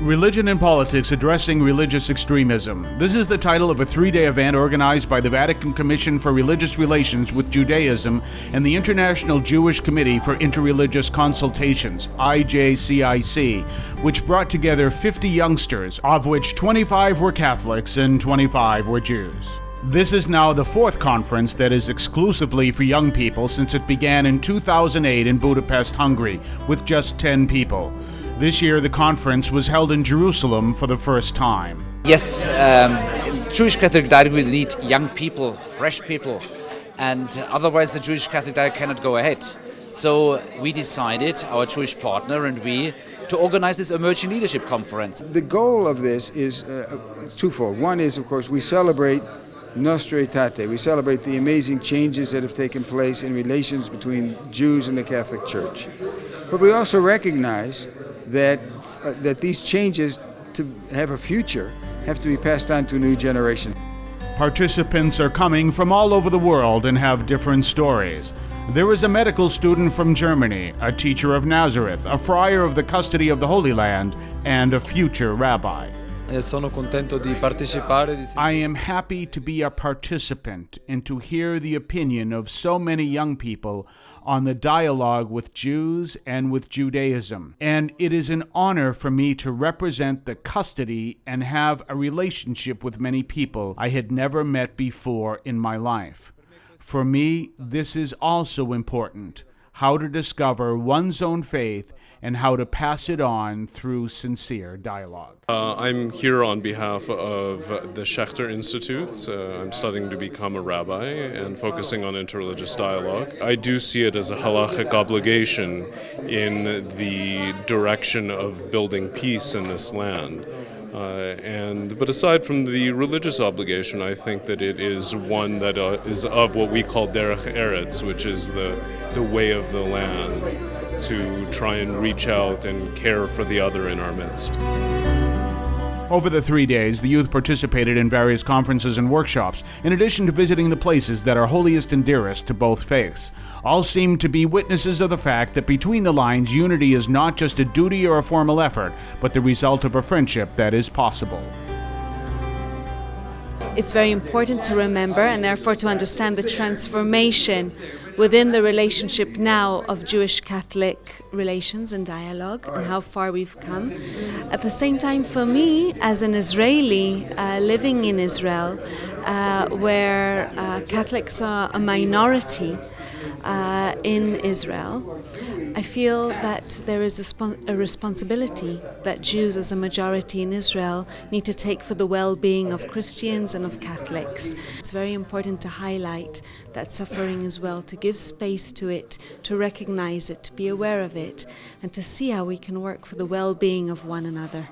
Religion and Politics Addressing Religious Extremism. This is the title of a three-day event organized by the Vatican Commission for Religious Relations with Judaism and the International Jewish Committee for Interreligious Consultations, IJCIC, which brought together 50 youngsters, of which 25 were Catholics and 25 were Jews. This is now the fourth conference that is exclusively for young people since it began in 2008 in Budapest, Hungary, with just 10 people. This year, the conference was held in Jerusalem for the first time. Yes, Jewish Catholic Dialogue will need young people, fresh people, and otherwise the Jewish Catholic Dialogue cannot go ahead. So we decided, our Jewish partner and we, to organize this Emerging Leadership Conference. The goal of this is twofold. One is, of course, we celebrate Nostra Aetate. We celebrate the amazing changes that have taken place in relations between Jews and the Catholic Church. But we also recognize that these changes, to have a future, have to be passed on to a new generation. Participants are coming from all over the world and have different stories. There is a medical student from Germany, a teacher of Nazareth, a friar of the Custody of the Holy Land, and a future rabbi. Sono contento di partecipare. I am happy to be a participant and to hear the opinion of so many young people on the dialogue with Jews and with Judaism. And it is an honor for me to represent the custody and have a relationship with many people I had never met before in my life. For me, this is also important, how to discover one's own faith and how to pass it on through sincere dialogue. I'm here on behalf of the Schechter Institute. I'm studying to become a rabbi and focusing on interreligious dialogue. I do see it as a halachic obligation in the direction of building peace in this land. But aside from the religious obligation, I think that it is one that is of what we call derech eretz, which is the way of the land, to try and reach out and care for the other in our midst. Over the 3 days, the youth participated in various conferences and workshops, in addition to visiting the places that are holiest and dearest to both faiths. All seem to be witnesses of the fact that between the lines, unity is not just a duty or a formal effort, but the result of a friendship that is possible. It's very important to remember and therefore to understand the transformation within the relationship now of Jewish-Catholic relations and dialogue and how far we've come. At the same time, for me, as an Israeli living in Israel, where Catholics are a minority in Israel, I feel that there is a responsibility that Jews as a majority in Israel need to take for the well-being of Christians and of Catholics. It's very important to highlight that suffering as well, to give space to it, to recognize it, to be aware of it, and to see how we can work for the well-being of one another.